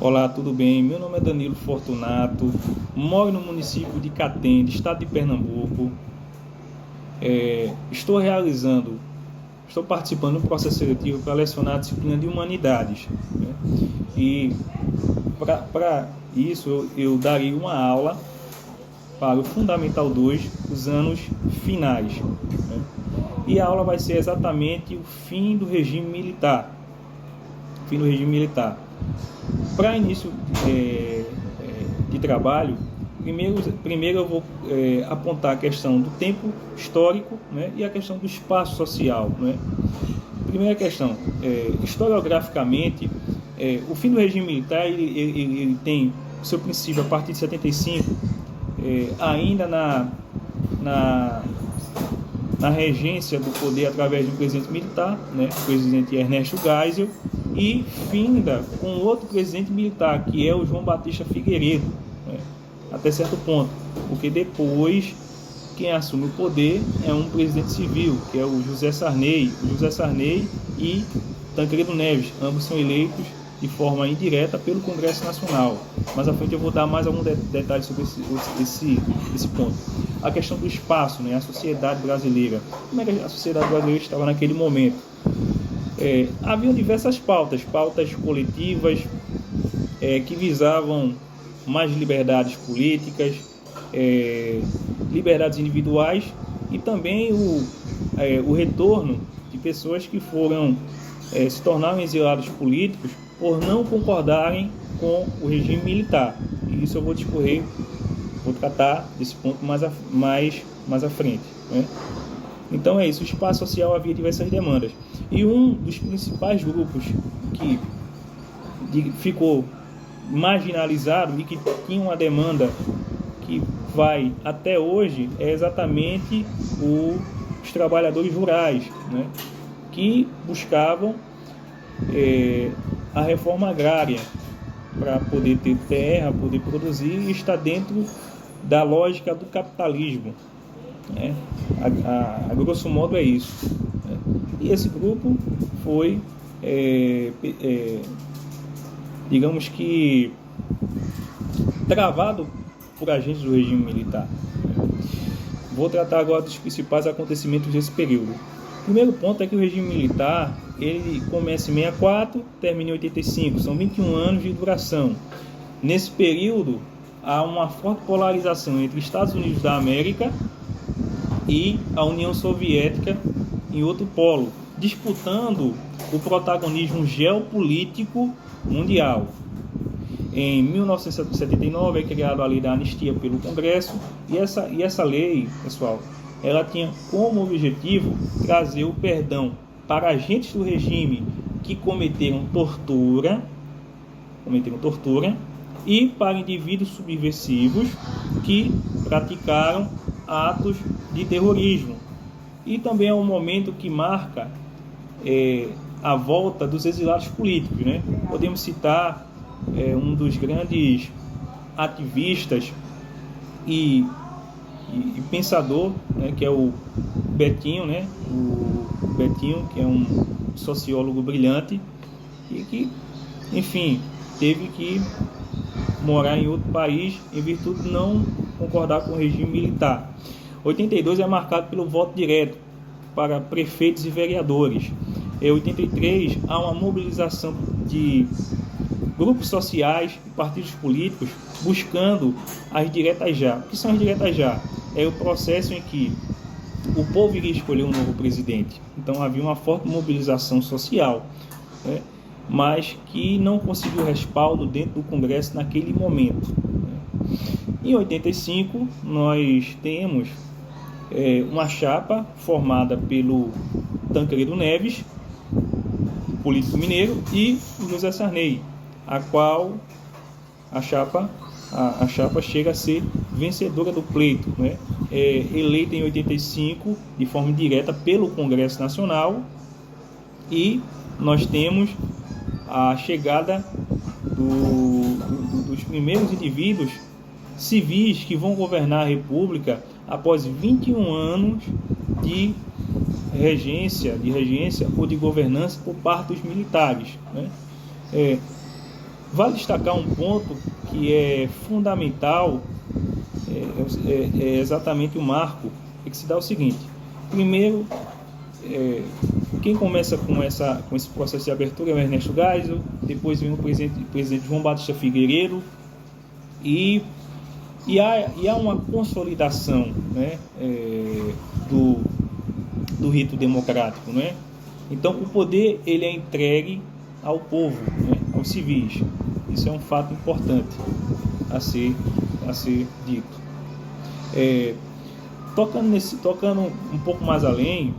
Olá, tudo bem? Meu nome é Danilo Fortunato, moro no município de Catende, estado de Pernambuco. Estou participando do processo seletivo para lecionar a disciplina de Humanidades, né? E para isso eu darei uma aula para o Fundamental 2, os anos finais, né? E a aula vai ser exatamente o fim do regime militar. Para início de trabalho, primeiro eu vou apontar a questão do tempo histórico, né, e a questão do espaço social, né. Primeira questão, historiograficamente, o fim do regime militar ele tem seu princípio a partir de 75, ainda na regência do poder através de um presidente militar, né, o presidente Ernesto Geisel, e finda com outro presidente militar, que é o João Batista Figueiredo, né, até certo ponto, porque depois quem assume o poder é um presidente civil, que é o José Sarney e Tancredo Neves, ambos são eleitos de forma indireta pelo Congresso Nacional. Mais à frente eu vou dar mais alguns detalhes sobre esse ponto. A questão do espaço, né, a sociedade brasileira. Como é que a sociedade brasileira estava naquele momento? Haviam diversas pautas coletivas que visavam mais liberdades políticas, liberdades individuais e também o retorno de pessoas que se tornaram exilados políticos por não concordarem com o regime militar. E isso eu vou tratar desse ponto mais à frente, né? Então é isso, o espaço social havia diversas demandas. E um dos principais grupos que ficou marginalizado e que tinha uma demanda que vai até hoje é exatamente os trabalhadores rurais, né, que buscavam a reforma agrária para poder ter terra, poder produzir e estar dentro da lógica do capitalismo, né? A grosso modo é isso, né? E esse grupo foi, digamos que, travado por agentes do regime militar. Vou tratar agora dos principais acontecimentos desse período. O primeiro ponto é que o regime militar ele começa em 64, termina em 85, são 21 anos de duração. Nesse período, há uma forte polarização entre Estados Unidos da América e a União Soviética em outro polo, disputando o protagonismo geopolítico mundial. Em 1979 é criada a Lei da Anistia pelo Congresso e essa lei, pessoal, ela tinha como objetivo trazer o perdão para agentes do regime que cometeram tortura e para indivíduos subversivos que praticaram atos de terrorismo. E também é um momento que marca a volta dos exilados políticos, né? Podemos citar um dos grandes ativistas e pensador, né, que é o Betinho, né? O Betinho, que é um sociólogo brilhante e que, enfim, teve que morar em outro país em virtude de não concordar com o regime militar. 82 é marcado pelo voto direto para prefeitos e vereadores. Em 83 há uma mobilização de grupos sociais e partidos políticos buscando as diretas já. O que são as diretas já? É o processo em que o povo iria escolher um novo presidente. Então havia uma forte mobilização social, né, mas que não conseguiu respaldo dentro do Congresso naquele momento. Em 85 nós temos uma chapa formada pelo Tancredo Neves, político mineiro, e o José Sarney, a qual a chapa chega a ser vencedora do pleito, né? Eleita em 85 de forma direta pelo Congresso Nacional, e nós temos a chegada dos primeiros indivíduos civis que vão governar a República após 21 anos de regência ou de governança por parte dos militares, né? Vale destacar um ponto que é fundamental, é exatamente o marco, que se dá o seguinte: primeiro, quem começa com esse processo de abertura é o Ernesto Geisel, depois vem o presidente João Batista Figueiredo, e há uma consolidação, né, do rito democrático, né? Então o poder ele é entregue ao povo, né, aos civis. Isso é um fato importante a ser dito. Tocando um pouco mais além,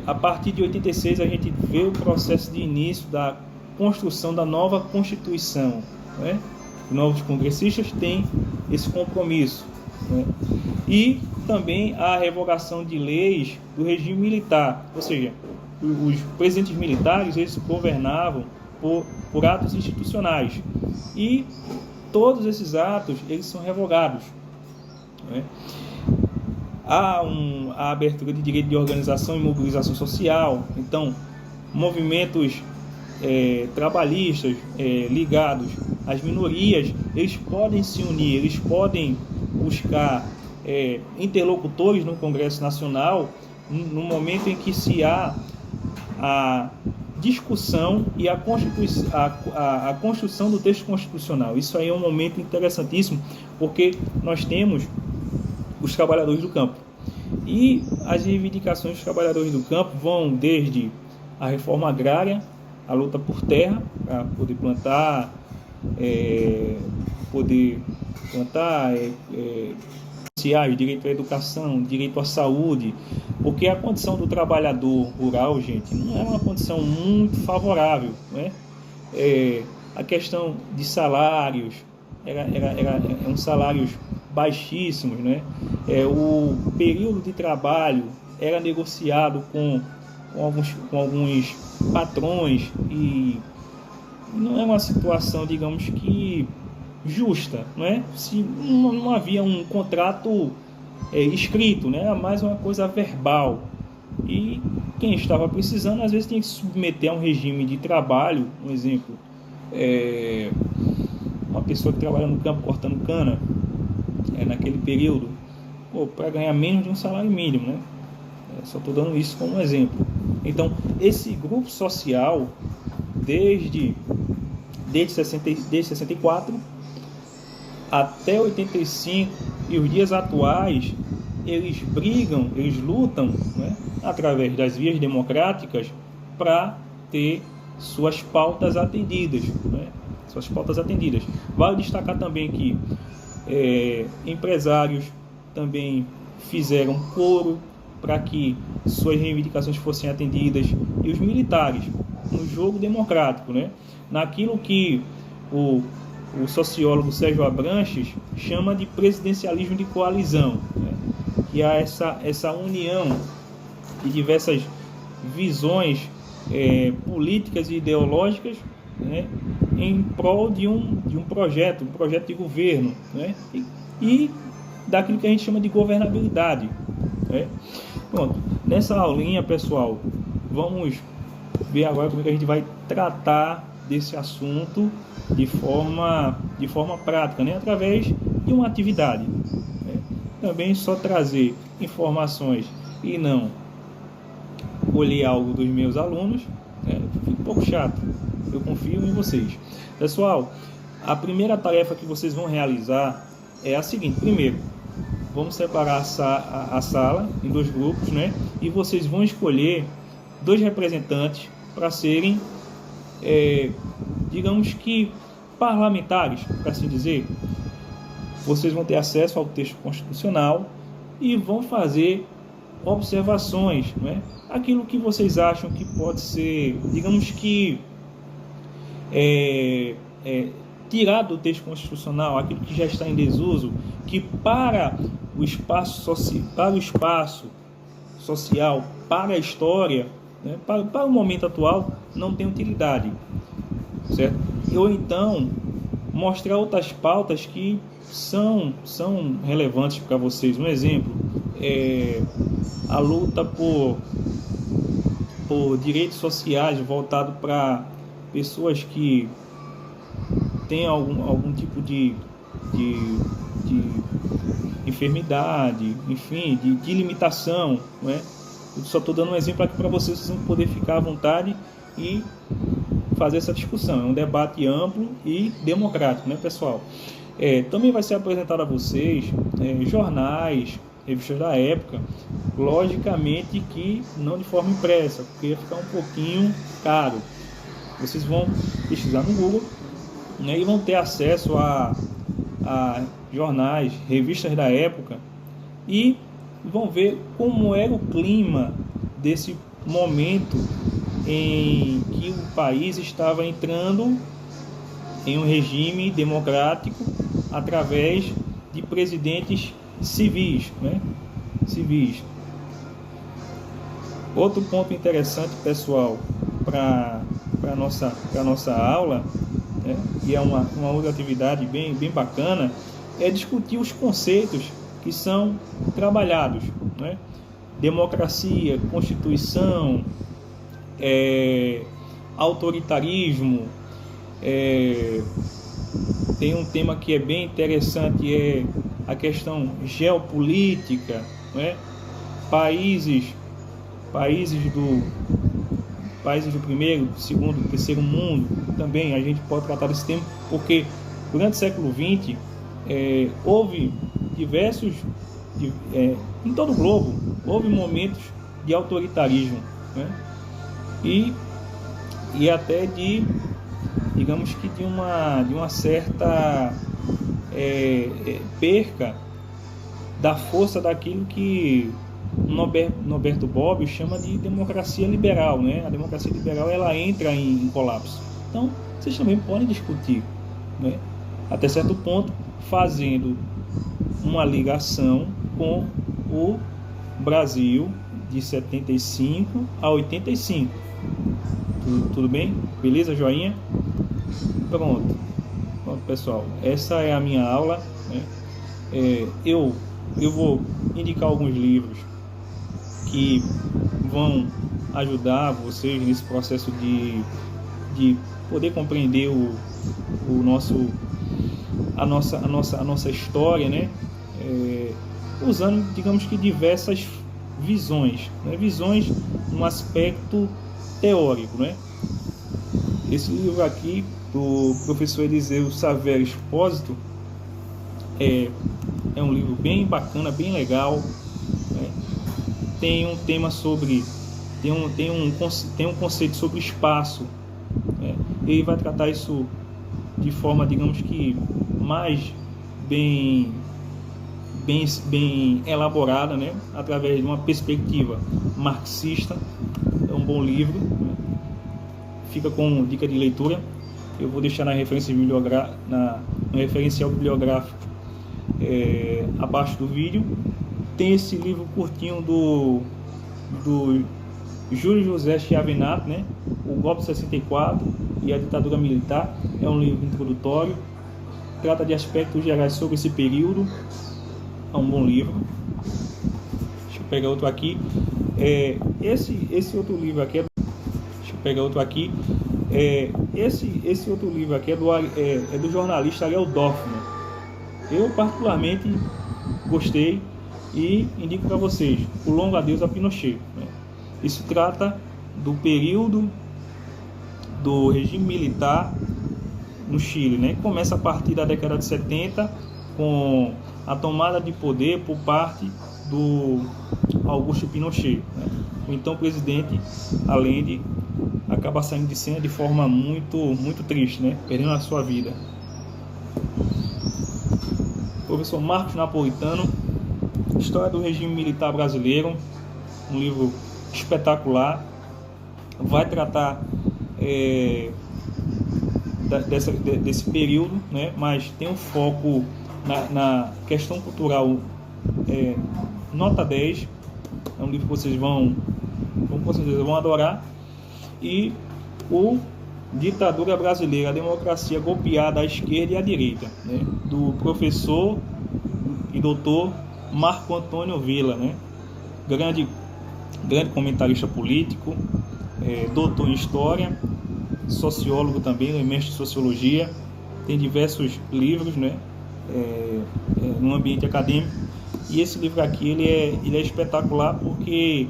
a partir de 86 a gente vê o processo de início da construção da nova Constituição, né? Os novos congressistas têm esse compromisso, né? E também a revogação de leis do regime militar, ou seja, os presidentes militares eles governavam por atos institucionais, e todos esses atos eles são revogados, né? Há a abertura de direito de organização e mobilização social. Então, movimentos trabalhistas ligados às minorias, eles podem se unir, eles podem buscar interlocutores no Congresso Nacional no momento em que se há a discussão e a construção do texto constitucional. Isso aí é um momento interessantíssimo, porque nós temos os trabalhadores do campo. E as reivindicações dos trabalhadores do campo vão desde a reforma agrária, a luta por terra, para poder plantar, direito à educação, direito à saúde, porque a condição do trabalhador rural, gente, não é uma condição muito favorável, né? A questão de salários, eram salários baixíssimos, né? O período de trabalho era negociado com alguns patrões, e não é uma situação, digamos que, justa, não é? Se não havia um contrato escrito, né? Era mais uma coisa verbal, e quem estava precisando às vezes tinha que se submeter a um regime de trabalho. Um exemplo, uma pessoa que trabalha no campo cortando cana, naquele período, para ganhar menos de um salário mínimo, né? Só estou dando isso como um exemplo. Então, esse grupo social, desde 64 até 85 e os dias atuais, eles brigam, eles lutam, né, através das vias democráticas, para ter suas pautas atendidas, né? Suas pautas atendidas. Vale destacar também que empresários também fizeram coro para que suas reivindicações fossem atendidas, e os militares no jogo democrático, né? Naquilo que o sociólogo Sérgio Abranches chama de presidencialismo de coalizão, né? Que há essa união de diversas visões políticas e ideológicas, né, em prol de um projeto de governo, né, e daquilo que a gente chama de governabilidade, né? Pronto, nessa aulinha, pessoal, vamos ver agora como é que a gente vai tratar desse assunto de forma prática, né, através de uma atividade, né? Também só trazer informações e não colher algo dos meus alunos, né, fica um pouco chato. Eu confio em vocês. Pessoal, a primeira tarefa que vocês vão realizar é a seguinte: primeiro, vamos separar a sala em dois grupos, né? E vocês vão escolher 2 representantes para serem, digamos que, parlamentares, para assim dizer. Vocês vão ter acesso ao texto constitucional e vão fazer observações, né? Aquilo que vocês acham que pode ser, digamos que, tirado do texto constitucional, aquilo que já está em desuso, que para o espaço social, para a história, né, para o momento atual, não tem utilidade, certo? Ou então mostrar outras pautas que são relevantes para vocês. Um exemplo é a luta por direitos sociais voltado para pessoas que tem algum tipo de enfermidade, enfim, de limitação, não é? Eu só estou dando um exemplo aqui para vocês vão poder ficar à vontade e fazer essa discussão. É um debate amplo e democrático, né, pessoal? Também vai ser apresentado a vocês jornais, revistas da época, logicamente que não de forma impressa, porque ia ficar um pouquinho caro. Vocês vão pesquisar no Google, né, e vão ter acesso a jornais, revistas da época, e vão ver como era o clima desse momento em que o país estava entrando em um regime democrático através de presidentes civis, né? Civis. Outro ponto interessante, pessoal, para a nossa aula, né? E é uma outra atividade bem bacana, é discutir os conceitos que são trabalhados, né? Democracia, Constituição, autoritarismo. Tem um tema que é bem interessante, é a questão geopolítica, né? Países do primeiro, segundo, terceiro mundo. Também a gente pode tratar desse tema, porque durante o século XX houve diversos, em todo o globo, houve momentos de autoritarismo, né? E até digamos que de uma certa perca da força daquilo que Norberto Bobbio chama de democracia liberal, né? A democracia liberal, ela entra em colapso. Então, vocês também podem discutir, né? Até certo ponto, fazendo uma ligação com o Brasil de 75 a 85. Tudo bem? Beleza, joinha? Pronto, pessoal, essa é a minha aula, né? Eu vou indicar alguns livros que vão ajudar vocês nesse processo de poder compreender a nossa história, né? Usando, digamos que, diversas visões, né? Visões no aspecto teórico, né? Esse livro aqui, do professor Eliseu Saverio Expósito, é um livro bem bacana, bem legal, né? Tem um tema sobre, tem um conceito sobre espaço, né? Ele vai tratar isso de forma, digamos que, mais bem elaborada, né? Através de uma perspectiva marxista. É um bom livro, né? Fica com dica de leitura. Eu vou deixar no referencial bibliográfico abaixo do vídeo. Tem esse livro curtinho do Júlio José Chiavinato, né? O Golpe de 64 e a Ditadura Militar. É um livro introdutório, trata de aspectos gerais sobre esse período. É um bom livro. Deixa eu pegar outro aqui. Esse outro livro aqui esse outro livro aqui é do jornalista Ariel Dorfman. Eu particularmente gostei e indico para vocês: O Longo Adeus a Pinochet, né? Isso trata do período do regime militar no Chile, né? Começa a partir da década de 70 com a tomada de poder por parte do Augusto Pinochet, né? O então presidente Allende acaba saindo de cena de forma muito triste, né? Perdendo a sua vida. Professor Marcos Napolitano, História do Regime Militar Brasileiro, um livro espetacular. Vai tratar desse período, né? Mas tem um foco na questão cultural, nota 10. É um livro que vocês com certeza vão adorar. E o Ditadura Brasileira, a Democracia Golpeada à Esquerda e à Direita, né? Do professor e doutor Marco Antônio Villa, né? Grande comentarista político, doutor em História, sociólogo também, mestre em Sociologia. tem diversos livros, né, no ambiente acadêmico, e esse livro aqui ele é espetacular porque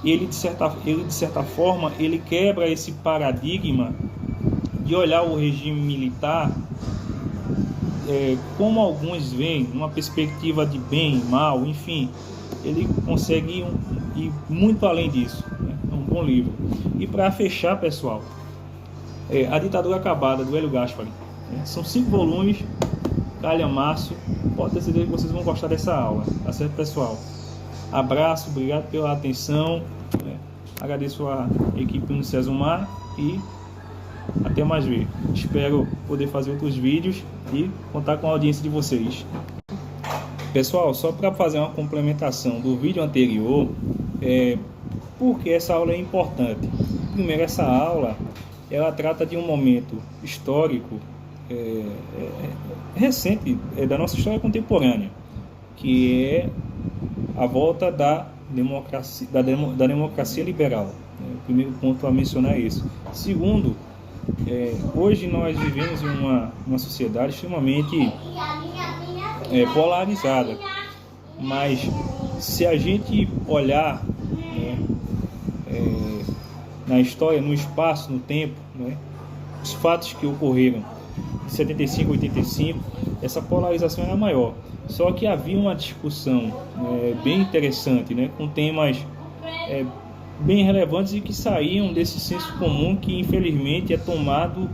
ele de certa forma ele quebra esse paradigma de olhar o regime militar como alguns veem, numa perspectiva de bem, mal, enfim. Ele consegue ir muito além disso, né? É um bom livro. E para fechar, pessoal, A Ditadura Acabada, do Hélio Gaspari, né? São 5 volumes, calhamaço. Pode ter certeza que vocês vão gostar dessa aula, tá certo, pessoal? Abraço, obrigado pela atenção, né? Agradeço a equipe do Cesumar e até mais ver. Espero poder fazer outros vídeos e contar com a audiência de vocês. Pessoal, só para fazer uma complementação do vídeo anterior, porque essa aula é importante. Primeiro, essa aula ela trata de um momento histórico recente da nossa história contemporânea, que é a volta da democracia liberal. O primeiro ponto a mencionar é esse. Segundo, hoje nós vivemos em uma sociedade extremamente polarizada, mas se a gente olhar, né, na história, no espaço, no tempo, né, os fatos que ocorreram em 75, 85, essa polarização era maior. Só que havia uma discussão bem interessante, né, com temas bem relevantes e que saíam desse senso comum que infelizmente é tomado,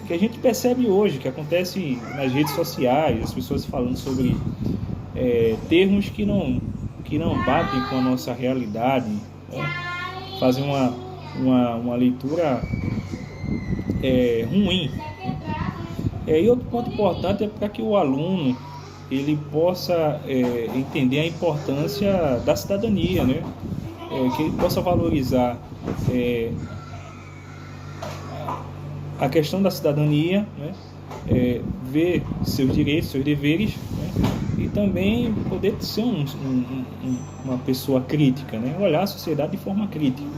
que a gente percebe hoje, que acontece nas redes sociais, as pessoas falando sobre termos que não batem com a nossa realidade, né? Fazem uma leitura ruim. E outro ponto importante é para que o aluno ele possa entender a importância da cidadania, né? Que ele possa valorizar a questão da cidadania, né? Ver seus direitos, seus deveres, né? E também poder ser uma pessoa crítica, né? Olhar a sociedade de forma crítica.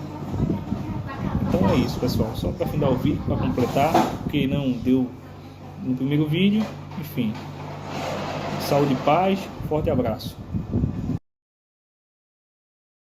Então é isso, pessoal. Só para findar o vídeo, para completar, porque não deu no primeiro vídeo. Enfim, saúde e paz, forte abraço.